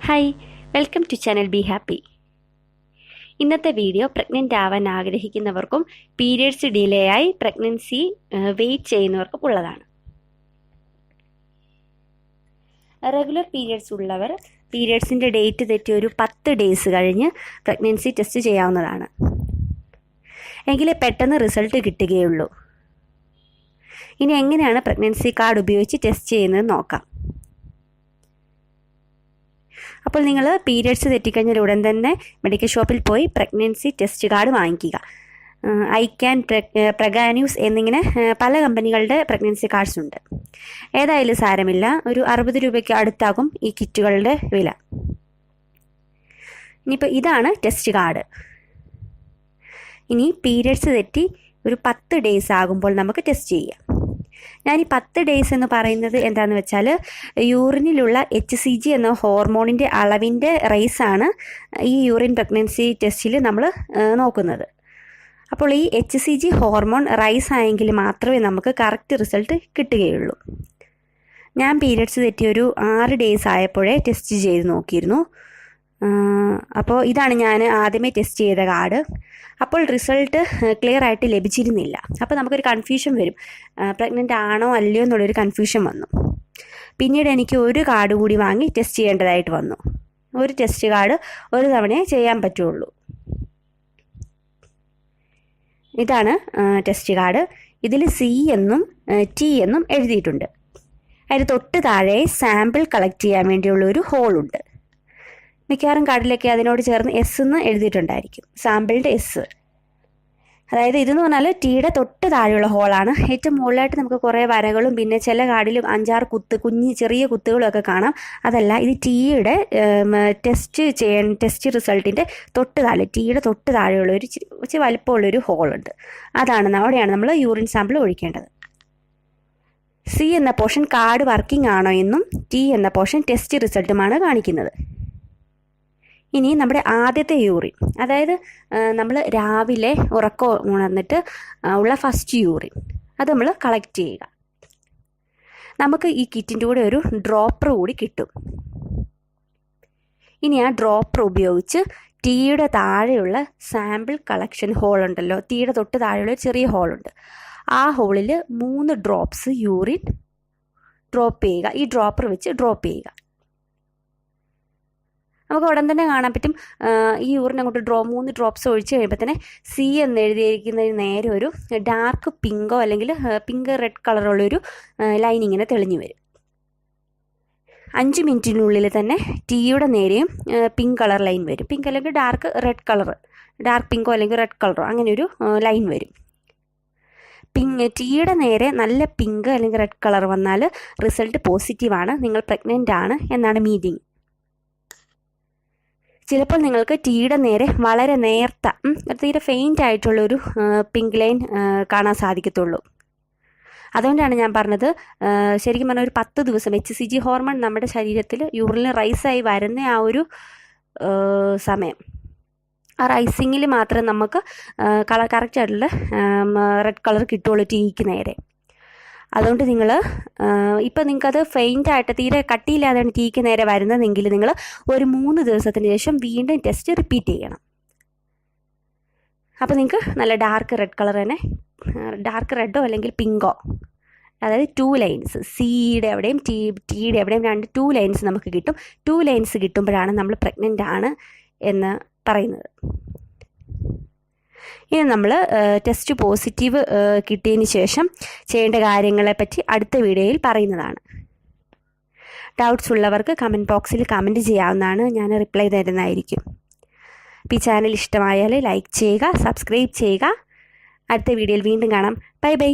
Hi, welcome to channel be happy. ഇന്നത്തെ video pregnant ആവാൻ ആഗ്രഹിക്കുന്നവർക്കും പീരിയഡ്സ് ഡിലേ ആയി പ്രഗ്നൻസി വെയിറ്റ് ചെയ്യുന്നവർക്കും ഉള്ളതാണ്. റെഗുലർ പീരിയഡ്സ് ഉള്ളവർ പീരിയഡ്സിൻ്റെ ഡേറ്റ് തെറ്റി ഒരു 10 ഡേയ്സ് കഴിഞ്ഞ് പ്രഗ്നൻസി ടെസ്റ്റ് ചെയ്യാവുന്നതാണ്. എങ്കിലേ പെട്ടെന്ന് റിസൾട്ട് കിട്ടുകയുള്ളൂ. ഇനി എങ്ങനെയാണ് പ്രഗ്നൻസി കാർഡ് ഉപയോഗിച്ച് ടെസ്റ്റ് ചെയ്യുന്നത് നോക്കാം. അപ്പോൾ നിങ്ങൾ പീരിയഡ്സ് തെറ്റിക്കഴിഞ്ഞാൽ ഉടൻ തന്നെ മെഡിക്കൽ ഷോപ്പിൽ പോയി പ്രഗ്നൻസി ടെസ്റ്റ് കാർഡ് വാങ്ങിക്കുക. ഐക്യാൻ, പ്രഗാന്യൂസ് എന്നിങ്ങനെ പല കമ്പനികളുടെ പ്രഗ്നൻസി കാർഡ്സ് ഉണ്ട്. ഏതായാലും സാരമില്ല, ഒരു 60 രൂപയ്ക്ക് അടുത്താകും ഈ കിറ്റുകളുടെ വില. ഇനിയിപ്പോൾ ഇതാണ് ടെസ്റ്റ് കാർഡ്. ഇനി പീരിയഡ്സ് തെറ്റി ഒരു 10 ഡേയ്സ് ആകുമ്പോൾ നമുക്ക് ടെസ്റ്റ് ചെയ്യാം. ഞാൻ ഈ 10 ഡേയ്സ് എന്ന് പറയുന്നത് എന്താണെന്ന് വെച്ചാൽ, യൂറിനിലുള്ള HCG എന്ന ഹോർമോണിൻ്റെ അളവിൻ്റെ റേസാണ് ഈ യൂറിൻ പ്രഗ്നൻസി ടെസ്റ്റിൽ നമ്മൾ നോക്കുന്നത്. അപ്പോൾ ഈ HCG ഹോർമോൺ റൈസ് ആയെങ്കിൽ മാത്രമേ നമുക്ക് കറക്റ്റ് റിസൾട്ട് കിട്ടുകയുള്ളൂ. ഞാൻ പീരിയഡ്സ് തെറ്റി ഒരു 6 ഡേയ്സ് ആയപ്പോഴേ ടെസ്റ്റ് ചെയ്ത് നോക്കിയിരുന്നു. അപ്പോൾ ഇതാണ് ഞാൻ ആദ്യമേ ടെസ്റ്റ് ചെയ്ത കാർഡ്. അപ്പോൾ റിസൾട്ട് ക്ലിയർ ആയിട്ട് ലഭിച്ചിരുന്നില്ല. അപ്പോൾ നമുക്കൊരു കൺഫ്യൂഷൻ വരും, പ്രഗ്നൻ്റ് ആണോ അല്ലയോ എന്നുള്ളൊരു കൺഫ്യൂഷൻ വന്നു. പിന്നീട് എനിക്ക് ഒരു കാർഡ് കൂടി വാങ്ങി ടെസ്റ്റ് ചെയ്യേണ്ടതായിട്ട് വന്നു. ഒരു ടെസ്റ്റ് കാർഡ് ഒരു തവണയേ ചെയ്യാൻ പറ്റുള്ളൂ. ഇതാണ് ടെസ്റ്റ് കാർഡ്. ഇതിൽ C എന്നും T എന്നും എഴുതിയിട്ടുണ്ട്. അതിന് തൊട്ട് താഴെ സാമ്പിൾ കളക്ട് ചെയ്യാൻ വേണ്ടിയുള്ള ഒരു ഹോളുണ്ട്. മിക്കവാറും കാർഡിലൊക്കെ അതിനോട് ചേർന്ന് S എന്ന് എഴുതിയിട്ടുണ്ടായിരിക്കും, സാമ്പിളിൻ്റെ S. അതായത് ഇതെന്ന് പറഞ്ഞാൽ ടീയുടെ തൊട്ട് താഴെയുള്ള ഹോളാണ്. ഏറ്റവും മുകളിലായിട്ട് നമുക്ക് കുറേ വരകളും പിന്നെ ചില കാർഡിലും 5-6 ചെറിയ കുത്തുകളും ഒക്കെ കാണാം. അതല്ല, ഇത് ടീയുടെ ടെസ്റ്റ് റിസൾട്ടിൻ്റെ തൊട്ട് താഴെ, ടീയുടെ തൊട്ട് താഴെയുള്ള ഒരു ഇച്ചിരി വലിപ്പമുള്ളൊരു ഹോളുണ്ട്. അവിടെയാണ് നമ്മൾ യൂറിൻ സാമ്പിൾ ഒഴിക്കേണ്ടത്. C എന്ന പോർഷൻ കാർഡ് വർക്കിംഗ് ആണോ എന്നും T എന്ന പോർഷൻ ടെസ്റ്റ് റിസൾട്ടുമാണ് കാണിക്കുന്നത്. ഇനി നമ്മുടെ ആദ്യത്തെ യൂറിൻ, അതായത് നമ്മൾ രാവിലെ ഉറക്കം ഉണർന്നിട്ട് ഉള്ള ഫസ്റ്റ് യൂറിൻ, അത് നമ്മൾ കളക്ട് ചെയ്യുക. നമുക്ക് ഈ കിറ്റിൻ്റെ കൂടെ ഒരു ഡ്രോപ്പർ കൂടി കിട്ടും. ഇനി ആ ഡ്രോപ്പർ ഉപയോഗിച്ച് ടീയുടെ താഴെയുള്ള സാമ്പിൾ കളക്ഷൻ ഹോളുണ്ടല്ലോ, ടീയുടെ തൊട്ട് താഴെയുള്ള ഒരു ചെറിയ ഹോളുണ്ട്. ആ ഹോളിൽ 3 ഡ്രോപ്സ് യൂറിൻ ഡ്രോപ്പ് ചെയ്യുക. ഈ ഡ്രോപ്പർ വെച്ച് ഡ്രോപ്പ് ചെയ്യുക. നമുക്ക് ഉടൻ തന്നെ കാണാൻ പറ്റും, ഈ യൂറിൻ അങ്ങോട്ട് 3 ഡ്രോപ്സ് ഒഴിച്ച് കഴിയുമ്പോൾ തന്നെ C എന്ന് എഴുതിയിരിക്കുന്നതിന് നേരെ ഒരു ഡാർക്ക് പിങ്കോ അല്ലെങ്കിൽ പിങ്ക് റെഡ് കളറുള്ളൊരു ലൈൻ ഇങ്ങനെ തെളിഞ്ഞു വരും. 5 മിനിറ്റിനുള്ളിൽ തന്നെ ടീയുടെ നേരെയും പിങ്ക് കളർ ലൈൻ വരും. പിങ്ക് അല്ലെങ്കിൽ ഡാർക്ക് റെഡ് കളർ, ഡാർക്ക് പിങ്കോ അല്ലെങ്കിൽ റെഡ് കളറോ അങ്ങനെ ഒരു ലൈൻ വരും. ടീയുടെ നേരെ നല്ല പിങ്ക് അല്ലെങ്കിൽ റെഡ് കളർ വന്നാൽ റിസൾട്ട് പോസിറ്റീവാണ്, നിങ്ങൾ പ്രഗ്നൻ്റ് ആണ് എന്നാണ് മീനിങ്. ചിലപ്പോൾ നിങ്ങൾക്ക് ടീയുടെ നേരെ വളരെ നേർത്ത, തീരെ ഫെയിൻ്റ് ആയിട്ടുള്ളൊരു പിങ്ക് ലൈൻ കാണാൻ സാധിക്കത്തുള്ളൂ. അതുകൊണ്ടാണ് ഞാൻ പറഞ്ഞത്, ശരിക്കും പറഞ്ഞാൽ ഒരു 10 ദിവസം HCG ഹോർമോൺ നമ്മുടെ ശരീരത്തിൽ യൂറിനിൽ റൈസായി വരുന്ന ആ ഒരു സമയം, ആ റൈസിങ്ങിൽ മാത്രമേ നമുക്ക് കറക്റ്റായിട്ടുള്ള റെഡ് കളർ കിട്ടുള്ളൂ ടീക്ക് നേരെ. അതുകൊണ്ട് നിങ്ങൾ ഇപ്പം നിങ്ങൾക്കത് ഫെയിൻ്റായിട്ട് തീരെ കട്ടിയില്ലാതെയാണ് ടീക്ക് നേരെ വരുന്നതെങ്കിൽ നിങ്ങൾ ഒരു 3 ദിവസത്തിന് ശേഷം വീണ്ടും ടെസ്റ്റ് റിപ്പീറ്റ് ചെയ്യണം. അപ്പോൾ നിങ്ങൾക്ക് നല്ല ഡാർക്ക് റെഡ് കളർ തന്നെ, ഡാർക്ക് റെഡോ അല്ലെങ്കിൽ പിങ്കോ, അതായത് 2 ലൈൻസ്, സിയുടെ എവിടെയും ടീയുടെ എവിടെയും 2 ലൈൻസ് നമുക്ക് കിട്ടും. 2 ലൈൻസ് കിട്ടുമ്പോഴാണ് നമ്മൾ പ്രഗ്നൻ്റ് ആണ് എന്ന് പറയുന്നത്. ഇനി നമ്മൾ ടെസ്റ്റ് പോസിറ്റീവ് കിട്ടിയതിന് ശേഷം ചെയ്യേണ്ട കാര്യങ്ങളെപ്പറ്റി അടുത്ത വീഡിയോയിൽ പറയുന്നതാണ്. ഡൗട്ട്സ് ഉള്ളവർക്ക് കമൻറ്റ് ബോക്സിൽ കമൻറ്റ് ചെയ്യാവുന്നതാണ്, ഞാൻ റിപ്ലൈ തരുന്നതായിരിക്കും. ഈ ചാനൽ ഇഷ്ടമായാൽ ലൈക്ക് ചെയ്യുക, സബ്സ്ക്രൈബ് ചെയ്യുക. അടുത്ത വീഡിയോയിൽ വീണ്ടും കാണാം. Bye bye.